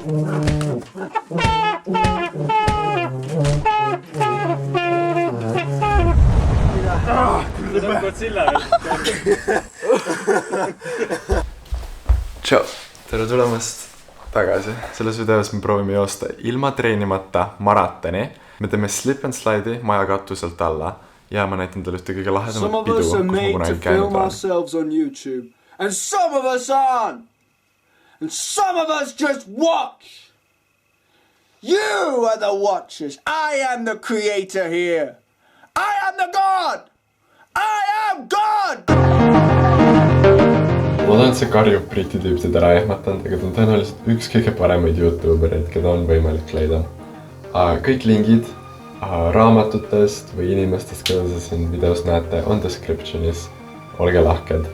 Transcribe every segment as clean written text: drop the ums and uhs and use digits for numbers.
Tšau, tere tulemast tagasi. Selles videos me proovime joosta ilma treenimata maratoni. Me teeme slip and slide'i maja katuselt alla ja ma näitan teile ühte kõige lahedamat pidu, kus ma kunagi käinud olen. And some of us aren't. And some of us just watch. You are the watchers. I am the creator here. I am the God. I am God. Ma tahan, et see karjub briti tüüp teda ära ehmatanud, aga ta on tõenäoliselt üks kõige paremaid YouTubereid, keda on võimalik leida. Kõik lingid raamatutest või inimestest, keda te siin videos näete, on descriptionis. Olge lahked.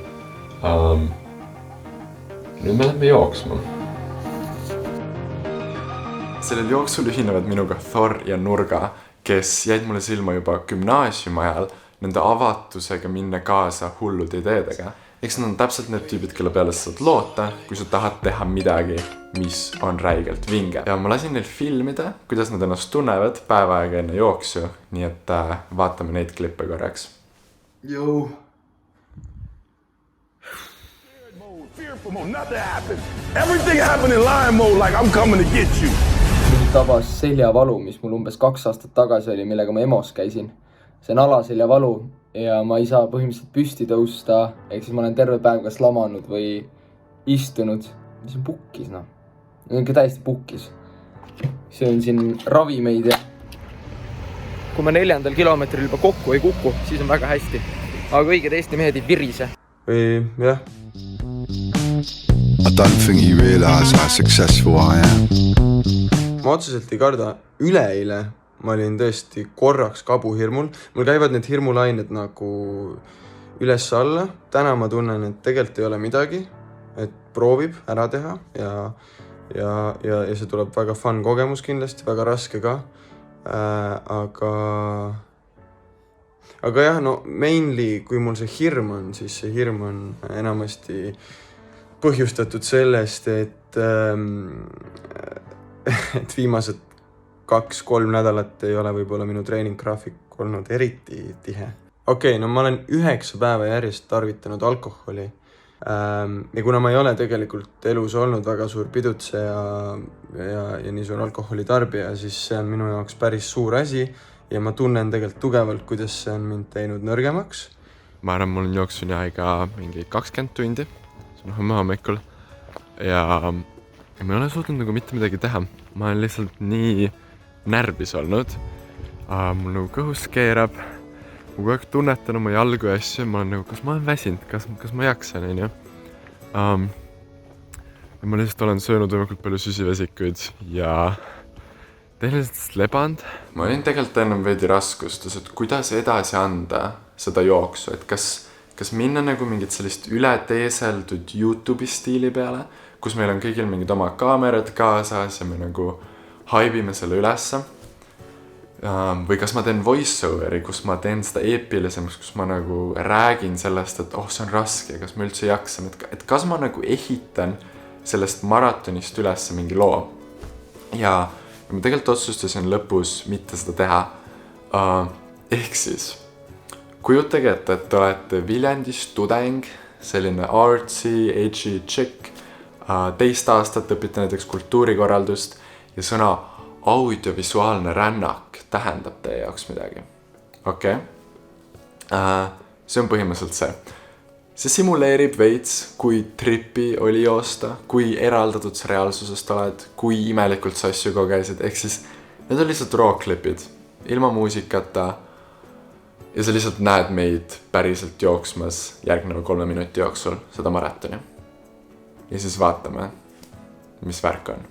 Nüüd me lähme jooksma. Sellel jooksul ühinevad minuga Thor ja Nurga, kes jäid mulle silma juba gümnaasiumi ajal nende avatusega minna kaasa hullude ideedega. Eks nad on täpselt need tüübid, kelle peale sa saad loota, kui sa tahad teha midagi, mis on räigelt vinge. Ja ma lasin neil filmida, kuidas nad ennast tunnevad päev aega enne jooksu, nii et vaatame neid klippe korraks. Yo. Nothing happened. Everything happened in lion mode like I'm coming to get you. Mind tabas seljavalu, mis mul umbes 2 aastat tagasi oli, millega ma EMOs käisin. See on alaseljavalu ja ma ei saa põhimõtteliselt püsti tõusta, ehk siis ma olen terve päev kas lamanud või istunud. Mis on pukkis, noh? See on ka täiesti pukkis. See on siin ravimeid ja... Kui ma 4. kilomeetril juba kokku ei kuku, siis on väga hästi. Aga õiged Eesti mehed ei virise. Või, jah. I don't think you realise how successful I am. Ma otseselt ei karda. Üleeile ma olin tõesti korraks kabuhirmul. Mul käivad need hirmulained nagu üles-alla. Täna ma tunnen, et tegelikult ei ole midagi, et proovib ära teha ja see tuleb väga fun kogemus kindlasti, väga raske ka. Aga jah, no mainly, kui mul see hirm on, siis see hirm on enamasti põhjustatud sellest, et viimased 2-3 nädalat ei ole võib-olla minu treeninggraafik olnud eriti tihe. Okei, no ma olen 9 päeva järjest tarvitanud alkoholi. Ja kuna ma ei ole tegelikult elus olnud väga suur pidutse ja nii suur alkoholi tarbija, siis see on minu jaoks päris suur asi ja ma tunnen tegelikult tugevalt, kuidas see on mind teinud nõrgemaks. Ma arvan, mul on jooksuni aega mingi 20 tundi. See on hommikul ja ma ei ole suutnud nagu mitte midagi teha. Ma olen lihtsalt nii närvis olnud. Mul nagu kõhus keerab. Ma kogu aeg tunnetan oma jalgu ja asju. Ma olen nagu, kas ma olen väsinud, kas ma jaksan, on ju. Ja ma lihtsalt olen söönud võimalikult palju süsivesikuid ja tehniliselt lebanud. Ma olin tegelikult ennem veidi raskustus, et kuidas edasi anda seda jooksu, et kas minna nagu mingit sellist ületeeseldud YouTube'i stiili peale, kus meil on kõigil mingid oma kaamerad kaasas ja me nagu haibime selle ülesse. Või kas ma teen voiceoveri, kus ma teen seda eepilisemaks, kus ma nagu räägin sellest, et see on raske, kas ma üldse jaksan, et kas ma nagu ehitan sellest maratonist ülesse mingi loo. Ja ma tegelikult otsustasin lõpus mitte seda teha. Ehk siis kujutage ette, et te olete Viljandis tudeng, selline artsy, edgy chick, 2 aastat õpite näiteks kultuurikorraldust ja sõna audiovisuaalne rännak tähendab teie jaoks midagi. Okei. See on põhimõtteliselt see. See simuleerib veits, kui tripi oli joosta, kui eraldatud sa reaalsusest oled, kui imelikult sa asju kogesid, ehk siis need on lihtsalt raw-klipid, ilma muusikata. Ja sa lihtsalt näed meid päriselt jooksmas järgneva 3 minuti jooksul seda maratoni. Ja siis vaatame, mis värk on.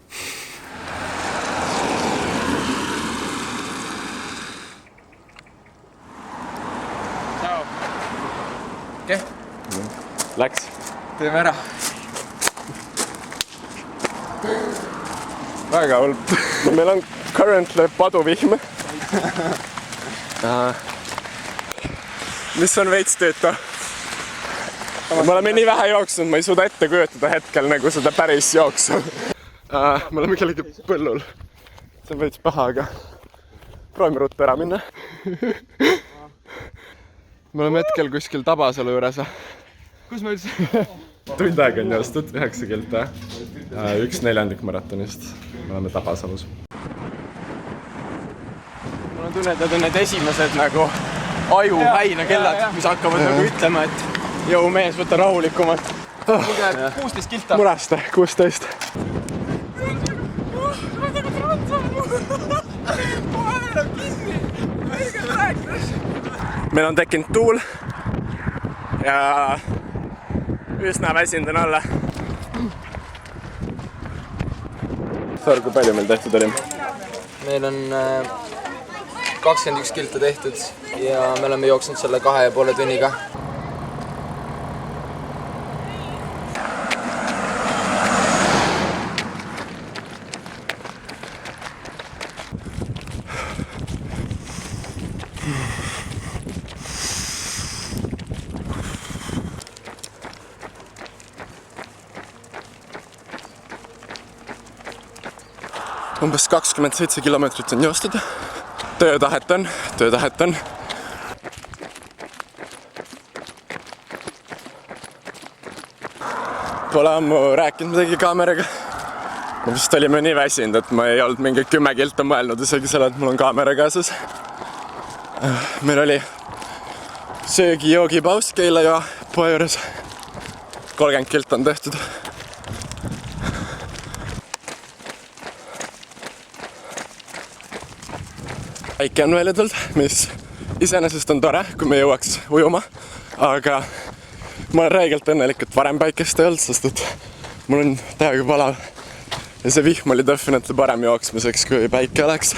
Tšau. Okei. Läks. Teeme ära. Väga hull. Meil on currently paduvihm. Mis on veits tööta. Me oleme nii vähe jooksnud, ma ei suuda ette kujutada hetkel nagu seda päris jooksu. Me oleme kellegi põllul. See on veits paha, aga proovime ruttu ära minna. Me oleme hetkel kuskil Tabasalu juures. Kus me üldse? Tund aega on joostud, 9 kilta. 1/4 maratonist. Me oleme Tabasalus. Mul on tunne, et need esimesed nagu ajuhäinekellad, mis hakkavad nagu ütlema, et jõu mees, võta rahulikumalt. 16 kilta. Muraste, 16. Meil on tekkinud tuul ja üsna väsinud on olla. Saar, kui palju meil tehtud oli? meil on 21 kilta tehtud ja me oleme jooksnud selle 2,5 tunniga. Umbes 27 kilomeetrit on joostud. Töötahet on. Pole ammu rääkinud midagi kaameraga. Ma vist olime nii väsinud, et ma ei olnud mingi 10 kilta mõelnud isegi selle, et mul on kaamera kaasas. Meil oli söögi-joogi paus Keila ja poe juures. 30 kilta on tehtud. Päike on välja tulnud, mis iseenesest on tore, kui me jõuaks ujuma, aga ma olen räigelt õnnelik, et varem päikest ei olnud, sest et mul on täiega palav ja see vihm oli definitely parem jooksmiseks, kui päike oleks.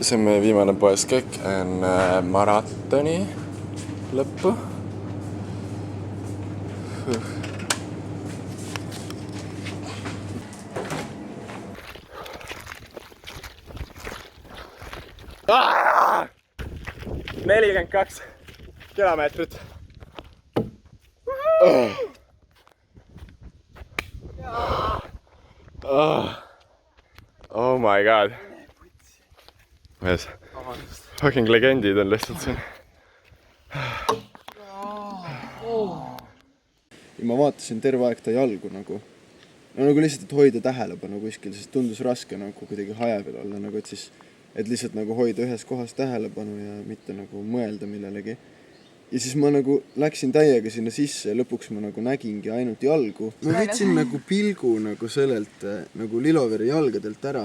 See on meie viimane poeskäik enne maratoni lõppu. Ah! 42 kilomeetrit. Oh my god. Mees, fucking legendid on lihtsalt siin. Ja ma vaatasin terve aeg ta jalgu nagu. No nagu lihtsalt, et hoida tähelepanu kuskil, sest tundus raske nagu kuidagi hajabil olla, nagu et siis et lihtsalt nagu hoida ühes kohas tähelepanu ja mitte nagu mõelda millelegi. Ja siis ma nagu läksin täiega sinna sisse ja lõpuks ma nagu nägingi ainult jalgu. Ma võtsin nagu pilgu nagu sellelt nagu Liloveri jalgadelt ära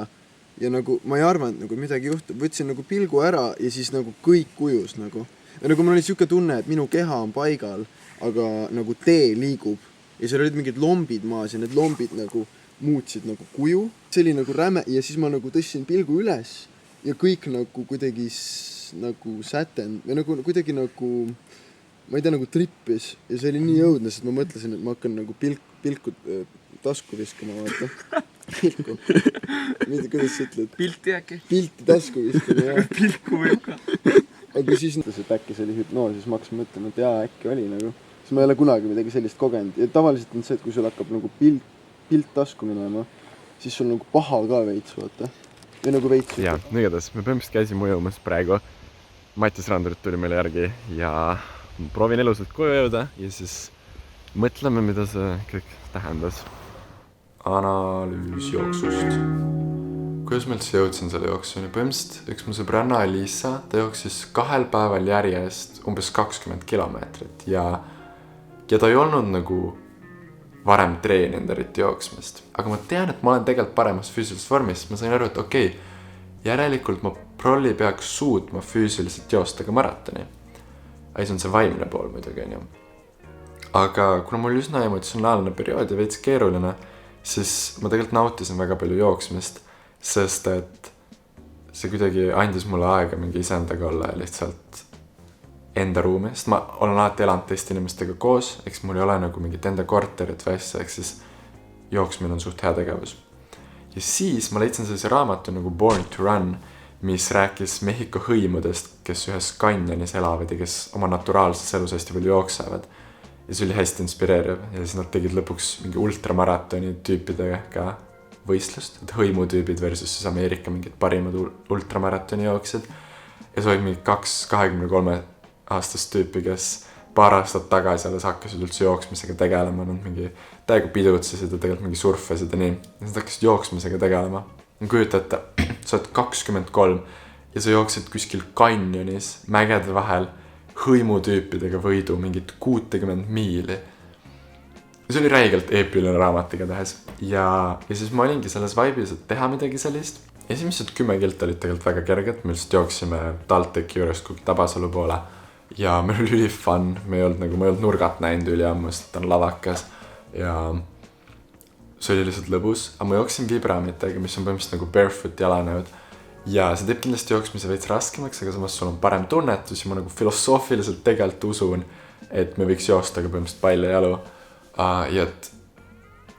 ja nagu ma ei arvanud nagu midagi juhtub. Võtsin nagu pilgu ära ja siis nagu kõik ujus nagu. Ja nagu mul oli siuke tunne, et minu keha on paigal, aga nagu tee liigub. Ja seal olid mingid lombid maas ja need lombid nagu muutsid nagu kuju. See oli nagu räme ja siis ma nagu tõstsin pilgu üles. Ja kõik nagu kuidagi nagu sätend või nagu kuidagi nagu ma ei tea nagu trippis ja see oli nii jõudne, sest ma mõtlesin, et ma hakkan nagu pilku tasku viskama, vaata. Pilku. Kuidas sa ütled? Pilti äkki? Pilti tasku viskama, jah. Pilku võib ka. Aga siis mõtles, et äkki see oli hüpnoos, siis ma hakkasin mõtlema, et jaa, äkki oli nagu. Siis ma ei ole kunagi midagi sellist kogenud. Ja tavaliselt on see, et kui sul hakkab nagu pilt tasku minema, siis sul nagu paha ka veits, vaata. Ja nagu veits. Jaa, igatahes me põhimõtteliselt käisime ujumas praegu. Mattias Randurit tuli meile järgi ja proovin elusalt koju jõuda ja siis mõtleme, mida see kõik tähendas. Analüüs jooksust. Kuidas ma üldse jõudsin selle jooksuni? Põhimõtteliselt üks mu sõbranna Elisa, ta jooksis 2 päeval järjest umbes 20 kilomeetrit ja ta ei olnud nagu varem treeninud eriti jooksmist. Aga ma tean, et ma olen tegelikult paremas füüsilises vormis. Ma sain aru, et okei, järelikult ma prolli peaks suutma füüsiliselt joosta ka maratoni. See on see vaimne pool muidugi, on ju. Aga kuna mul üsna emotsionaalne periood ja veits keeruline, siis ma tegelikult nautisin väga palju jooksmist, sest et see kuidagi andis mulle aega mingi iseendaga olla lihtsalt enda ruumi, sest ma olen alati elanud teiste inimestega koos, eks mul ei ole nagu mingit enda korterit või asja, eks siis jooksmine on suht hea tegevus. Ja siis ma leidsin sellise raamatu nagu Born to Run, mis rääkis Mehhiko hõimudest, kes ühes kanjonis elavad ja kes oma naturaalses elus hästi palju jooksevad. Ja see oli hästi inspireeriv ja siis nad tegid lõpuks mingi ultramaratoni tüüpidega võistlust, et hõimutüübid versus siis Ameerika mingid parimad ultramaratoni jooksjad. Ja see oli mingi 23 aastast tüüpi, kes paar aastat tagasi alles hakkasid üldse jooksmisega tegelema, nad mingi täiega pidutsesid ja tegelikult mingi surfasid ja nii. Ja nad hakkasid jooksmisega tegelema. Kujuta ette, sa oled 23 ja sa jooksid kuskil kanjonis mägede vahel hõimutüüpidega võidu mingit 60 miili. Ja see oli räigelt eepiline raamat igatahes. Ja siis ma olingi selles vaibis, et teha midagi sellist. Esimesed 10 kilt olid tegelikult väga kerged, me lihtsalt jooksime TalTechi juures kui Tabasalu poole. Ja meil oli fun, ma ei olnud nurgat näinud üliammu, sest ta on lavakas. Ja see oli lihtsalt lõbus, aga ma jooksin vibramitega, mis on põhimõtteliselt nagu barefoot jalanõud. Ja see teeb kindlasti jooksmise veits raskemaks, aga samas sul on parem tunnetus ja ma nagu filosoofiliselt tegelikult usun, et me võiks joosta ka põhimõtteliselt palju jalu. Ja et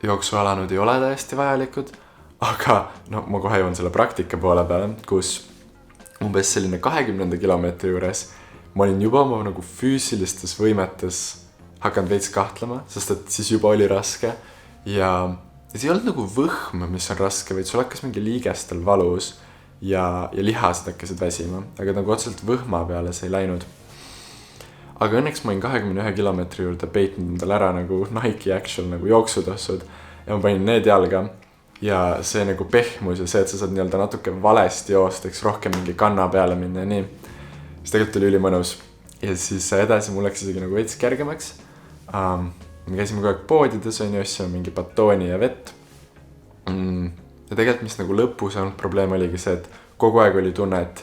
jooksualanud ei ole täiesti vajalikud, aga no ma kohe jõuan selle praktika poole peale, kus umbes selline 20 kilomeetri juures ma olin juba oma nagu füüsilistes võimetes hakanud veits kahtlema, sest et siis juba oli raske ja see ei olnud nagu võhm, mis on raske, vaid sul hakkas mingi liigestel valus ja lihased hakkasid väsima, aga nagu otseselt võhma peale see ei läinud. Aga õnneks ma olin 21 kilomeetri juurde peitnud endal ära nagu Nike Actual nagu jooksutossud ja ma panin need jalga ja see nagu pehmus ja see, et sa saad nii-öelda natuke valesti joosta, eks rohkem mingi kanna peale minna ja nii. See tegelikult oli ülimõnus ja siis edasi mul läks isegi nagu veits kergemaks. Me käisime kogu aeg poodides, on ju, asja mingi batooni ja vett. Ja tegelikult mis nagu lõpus on probleem oligi see, et kogu aeg oli tunne, et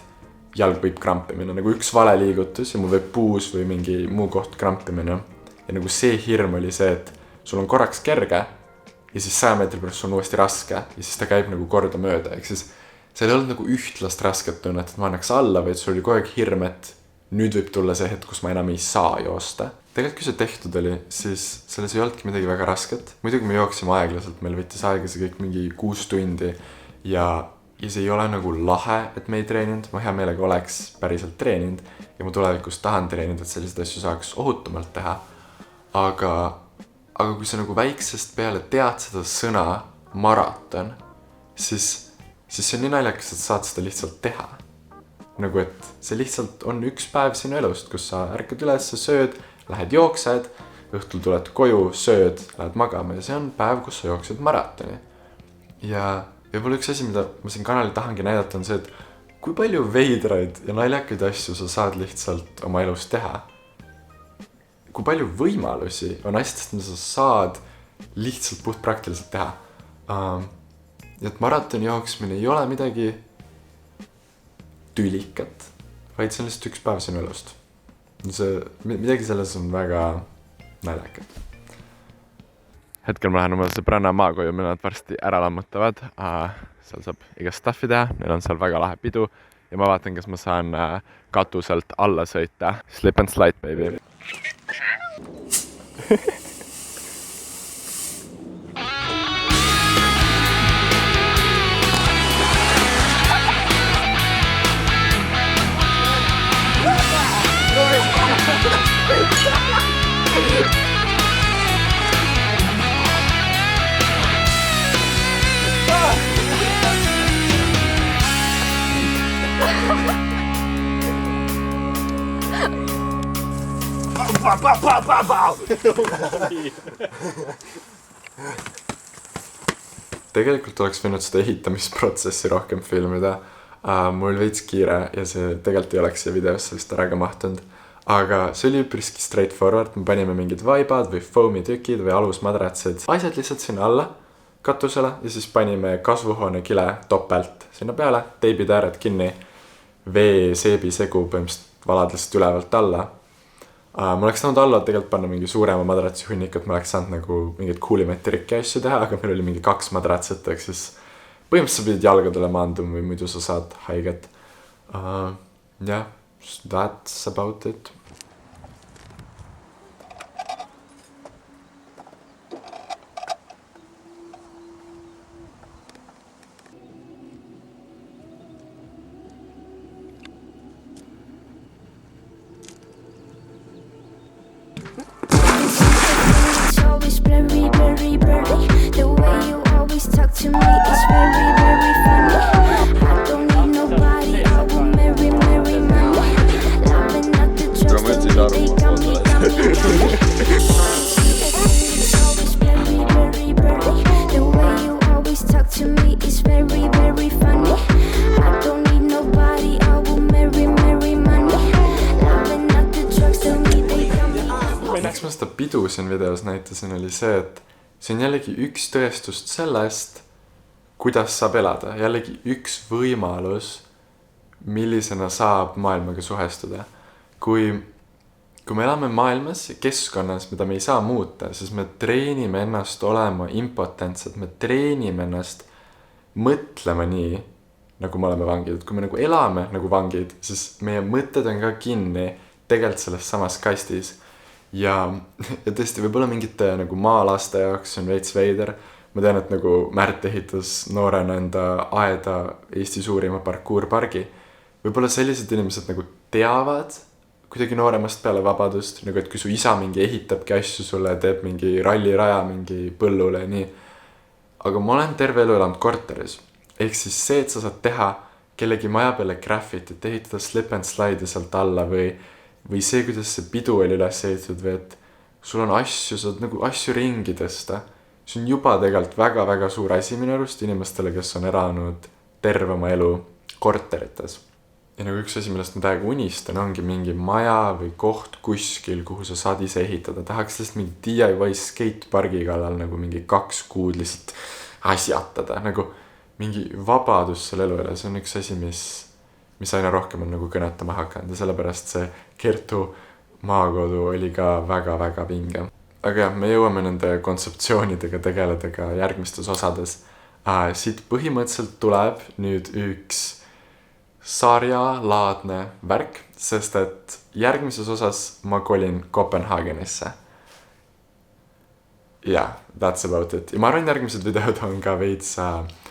jalg võib krampi minna. Nagu üks vale liigutus ja mul võib puus või mingi muu koht krampi minna. Ja nagu see hirm oli see, et sul on korraks kerge ja siis 100 meetri pärast sul on uuesti raske ja siis ta käib nagu korda mööda. Ehk siis seal ei olnud nagu ühtlast rasket tunnet, et ma annaks alla, vaid sul oli kogu aeg hirm, et nüüd võib tulla see hetk, kus ma enam ei saa joosta. Tegelikult kui see tehtud oli, siis selles ei olnudki midagi väga rasket. Muidugi me jooksime aeglaselt, meil võttis aega see kõik mingi 6 tundi ja see ei ole nagu lahe, et me ei treeninud. Ma hea meelega oleks päriselt treeninud ja ma tulevikus tahan treenida, et sellised asju saaks ohutumalt teha. Aga kui sa nagu väiksest peale tead seda sõna maraton, siis see on nii naljakas, et saad seda lihtsalt teha. Nagu et see lihtsalt on üks päev sinu elust, kus sa ärkad üles, sööd, lähed jooksed, õhtul tuled koju, sööd, lähed magama ja see on päev, kus sa jooksed maratoni. Ja võib-olla üks asi, mida ma siin kanalil tahangi näidata, on see, et kui palju veidraid ja naljakaid asju sa saad lihtsalt oma elus teha. Kui palju võimalusi on asjadest, mida sa saad lihtsalt puhtpraktiliselt teha. Ja et maratoni jooksmine ei ole midagi tülikat, vaid see on lihtsalt üks päev sinu elust. Midagi selles on väga naljakad. Hetkel ma lähen oma sõbranna maakoju, meil nad varsti ära lammutavad. Seal saab igast staffi teha, neil on seal väga lahe pidu ja ma vaatan, kas ma saan katuselt alla sõita. Slip and slide, baby. Tegelikult oleks võinud seda ehitamisprotsessi rohkem filmida. Mul oli veits kiire ja see tegelikult ei oleks see videosse vist ära ka mahtunud. Aga see oli üpriski straightforward. Me panime mingid vaibad või foami tükid või alusmadratsed. Asjad lihtsalt sinna alla katusele ja siis panime kasvuhoone kile topelt sinna peale, teibid ääred kinni, vee seebi segu põhimõtteliselt valad lihtsalt ülevalt alla. Ma oleks saanud alla tegelikult panna mingi suurema madratsi hunnikut, ma oleks saanud nagu mingid coolimaid trikki asju teha, aga meil oli mingi 2 madratset, ehk siis põhimõtteliselt sa pidid jalgadele maanduma või muidu sa saad haiget. Yeah, that's about it. talk to me, it's very, very funny. I don't need nobody, I will marry, marry money. Loving not the drugs, they got me, got me, got me. It's always very, very, very. The way you always talk to me is very, very funny. I don't need nobody, I will marry, marry money. Loving not the drugs, they got me. Miks ma seda pidu siin videos näitasin, oli see, et see on jällegi üks tõestust sellest, kuidas saab elada. Jällegi üks võimalus, millisena saab maailmaga suhestuda. Kui me elame maailmas ja keskkonnas, mida me ei saa muuta, siis me treenime ennast olema impotentsed, me treenime ennast mõtlema nii, nagu me oleme vangid. Kui me nagu elame nagu vangid, siis meie mõtted on ka kinni tegelikult selles samas kastis. Ja tõesti võib-olla mingite nagu maalaste jaoks on veits veider. Ma tean, et nagu Märt ehitas noorena enda aeda Eesti suurima parkuurpargi. Võib-olla sellised inimesed nagu teavad kuidagi nooremast peale vabadust, nagu et kui su isa mingi ehitabki asju sulle, teeb mingi ralliraja mingi põllule ja nii. Aga ma olen terve elu elanud korteris. Ehk siis see, et sa saad teha kellegi maja peale graffitit, ehitada slip and slide sealt alla või see, kuidas see pidu oli üles ehitatud või et sul on asju, saad nagu asju ringi tõsta. See on juba tegelikult väga-väga suur asi minu arust inimestele, kes on elanud terve oma elu korterites. Ja nagu üks asi, millest ma täiega unistan, ongi mingi maja või koht kuskil, kuhu sa saad ise ehitada. Tahaks lihtsalt mingi DIY skatepargi kallal nagu mingi 2 kuud lihtsalt asjatada. Nagu mingi vabadus selle elu üle. See on üks asi, mis aina rohkem on nagu kõnetama hakanud ja sellepärast see Kertu maakodu oli ka väga-väga vinge. Aga jah, me jõuame nende kontseptsioonidega tegeleda ka järgmistes osades. Siit põhimõtteliselt tuleb nüüd üks sarjalaadne värk, sest et järgmises osas ma kolin Kopenhaagenisse. Yeah, that's about it. Ja ma arvan, järgmised videod on ka veits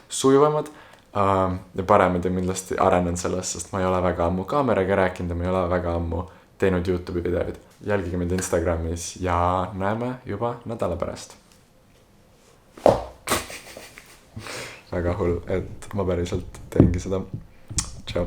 sujuvamad ja paremad ja mindlasti arenen sellest, sest ma ei ole väga ammu kaameraga rääkinud ja ma ei ole väga ammu teinud YouTube'i videoid. Jälgige mind Instagramis ja näeme juba nädala pärast. Väga hull, et ma päriselt teengi seda. Ciao.